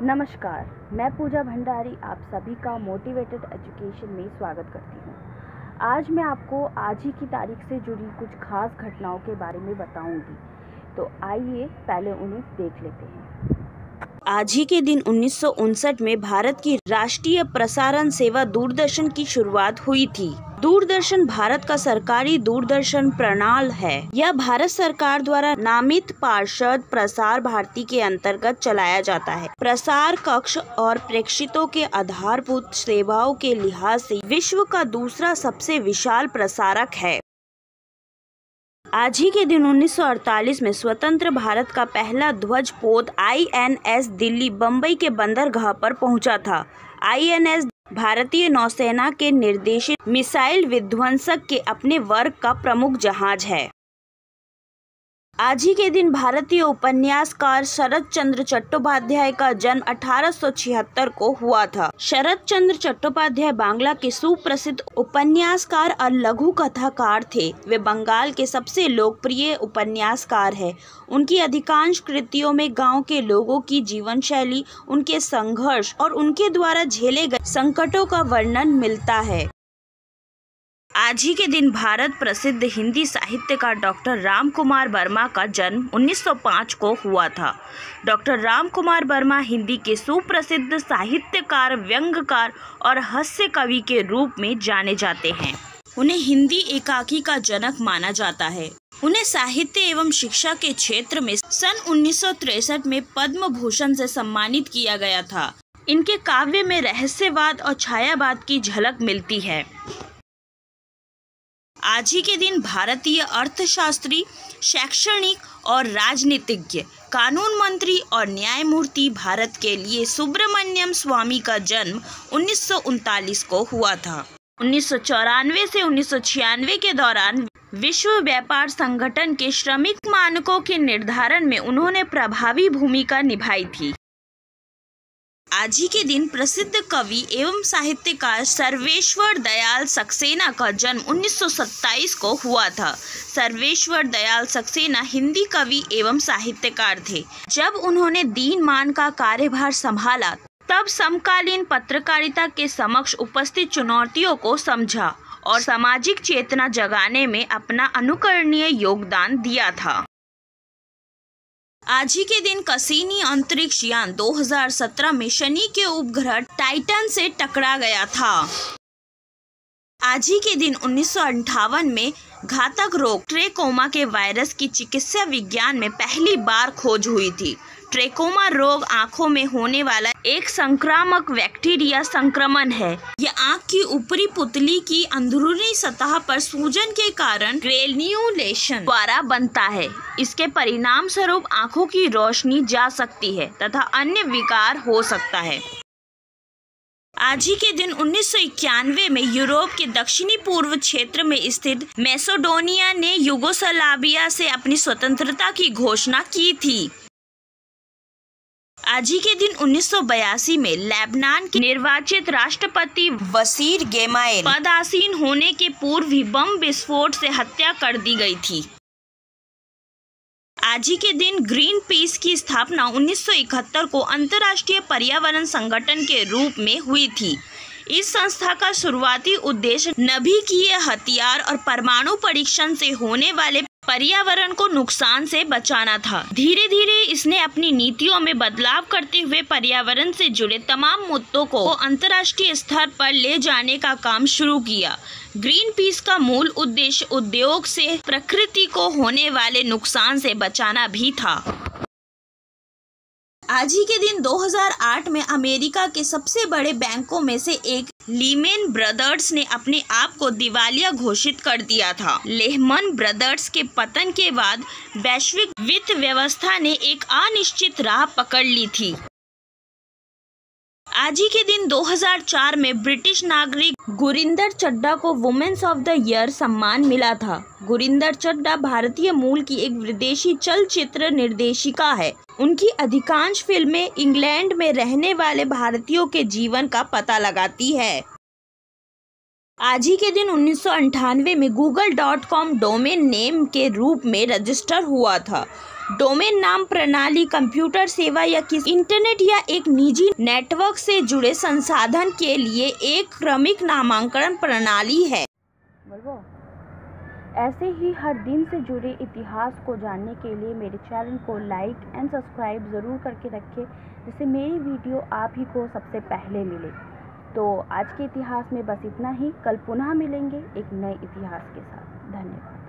नमस्कार, मैं पूजा भंडारी आप सभी का मोटिवेटेड एजुकेशन में स्वागत करती हूँ। आज मैं आपको आज ही की तारीख से जुड़ी कुछ खास घटनाओं के बारे में बताऊंगी। तो आइए पहले उन्हें देख लेते हैं। आज ही के दिन 1959 में भारत की राष्ट्रीय प्रसारण सेवा दूरदर्शन की शुरुआत हुई थी। दूरदर्शन भारत का सरकारी दूरदर्शन प्रणाली है। यह भारत सरकार द्वारा नामित पार्षद प्रसार भारती के अंतर्गत चलाया जाता है। प्रसार कक्ष और प्रेक्षितों के आधारभूत सेवाओं के लिहाज से विश्व का दूसरा सबसे विशाल प्रसारक है। आज ही के दिन 1948 में स्वतंत्र भारत का पहला ध्वजपोत INS दिल्ली बम्बई के बंदरगाह पर पहुंचा था। INS भारतीय नौसेना के निर्देशित मिसाइल विध्वंसक के अपने वर्ग का प्रमुख जहाज है। आज ही के दिन भारतीय उपन्यासकार शरत चंद्र चट्टोपाध्याय का जन्म 1876 को हुआ था। शरत चंद्र चट्टोपाध्याय बांग्ला के सुप्रसिद्ध उपन्यासकार और लघु कथाकार थे। वे बंगाल के सबसे लोकप्रिय उपन्यासकार हैं। उनकी अधिकांश कृतियों में गांव के लोगों की जीवन शैली, उनके संघर्ष और उनके द्वारा झेले गए संकटों का वर्णन मिलता है। आज ही के दिन भारत प्रसिद्ध हिंदी साहित्यकार डॉक्टर राम कुमार वर्मा का जन्म 1905 को हुआ था। डॉक्टर राम कुमार वर्मा हिंदी के सुप्रसिद्ध साहित्यकार, व्यंग्यकार और हास्य कवि के रूप में जाने जाते हैं। उन्हें हिंदी एकाकी का जनक माना जाता है। उन्हें साहित्य एवं शिक्षा के क्षेत्र में सन 1963 में पद्म भूषण से सम्मानित किया गया था। इनके काव्य में रहस्यवाद और छायावाद की झलक मिलती है। आज ही के दिन भारतीय अर्थशास्त्री, शैक्षणिक और राजनीतिज्ञ, कानून मंत्री और न्यायमूर्ति भारत के लिए सुब्रमण्यम स्वामी का जन्म 1939 को हुआ था। 1994 से 1996 के दौरान विश्व व्यापार संगठन के श्रमिक मानकों के निर्धारण में उन्होंने प्रभावी भूमिका निभाई थी। आज ही के दिन प्रसिद्ध कवि एवं साहित्यकार सर्वेश्वर दयाल सक्सेना का जन्म 1927 को हुआ था। सर्वेश्वर दयाल सक्सेना हिंदी कवि एवं साहित्यकार थे। जब उन्होंने दीनमान का कार्यभार संभाला, तब समकालीन पत्रकारिता के समक्ष उपस्थित चुनौतियों को समझा और सामाजिक चेतना जगाने में अपना अनुकरणीय योगदान दिया था। आज ही के दिन कसीनी अंतरिक्ष यान 2017 में शनि के उपग्रह टाइटन से टकरा गया था। आज ही के दिन 1958 में घातक रोग ट्रेकोमा के वायरस की चिकित्सा विज्ञान में पहली बार खोज हुई थी। ट्रेकोमा रोग आंखों में होने वाला एक संक्रामक बैक्टीरिया संक्रमण है। यह आंख की ऊपरी पुतली की अंदरूनी सतह पर सूजन के कारण ग्रेन्युलेशन द्वारा बनता है। इसके परिणाम स्वरूप आंखों की रोशनी जा सकती है तथा अन्य विकार हो सकता है। आज ही के दिन 1991 में यूरोप के दक्षिणी पूर्व क्षेत्र में स्थित मैसेडोनिया ने यूगोस्लाविया से अपनी स्वतंत्रता की घोषणा की थी। आज ही के दिन 1982 में लेबनान के निर्वाचित राष्ट्रपति बशीर गेमाएल पदासीन होने के पूर्व ही बम विस्फोट से हत्या कर दी गई थी। आज ही के दिन ग्रीन पीस की स्थापना 1971 को अंतर्राष्ट्रीय पर्यावरण संगठन के रूप में हुई थी। इस संस्था का शुरुआती उद्देश्य नाभिकीय हथियार और परमाणु परीक्षण से होने वाले पर्यावरण को नुकसान से बचाना था। धीरे धीरे इसने अपनी नीतियों में बदलाव करते हुए पर्यावरण से जुड़े तमाम मुद्दों को अंतर्राष्ट्रीय स्तर पर ले जाने का काम शुरू किया। ग्रीन पीस का मूल उद्देश्य उद्योग से प्रकृति को होने वाले नुकसान से बचाना भी था। आज ही के दिन 2008 में अमेरिका के सबसे बड़े बैंकों में से एक लीमेन ब्रदर्स ने अपने आप को दिवालिया घोषित कर दिया था। लेहमन ब्रदर्स के पतन के बाद वैश्विक वित्त व्यवस्था ने एक अनिश्चित राह पकड़ ली थी। आज ही के दिन 2004 में ब्रिटिश नागरिक गुरिंदर चड्ढा को वुमेन्स ऑफ द ईयर सम्मान मिला था। गुरिंदर चड्ढा भारतीय मूल की एक विदेशी चलचित्र निर्देशिका है। उनकी अधिकांश फिल्में इंग्लैंड में रहने वाले भारतीयों के जीवन का पता लगाती है। आज ही के दिन 1998 में google.com डोमेन नेम के रूप में रजिस्टर हुआ था। डोमेन नाम प्रणाली कंप्यूटर सेवा या किसी इंटरनेट या एक निजी नेटवर्क से जुड़े संसाधन के लिए एक क्रमिक नामांकन प्रणाली है। बोलो। ऐसे ही हर दिन से जुड़े इतिहास को जानने के लिए मेरे चैनल को लाइक एंड सब्सक्राइब ज़रूर करके रखें, जिससे मेरी वीडियो आप ही को सबसे पहले मिले। तो आज के इतिहास में बस इतना ही। कल पुनः मिलेंगे एक नए इतिहास के साथ। धन्यवाद।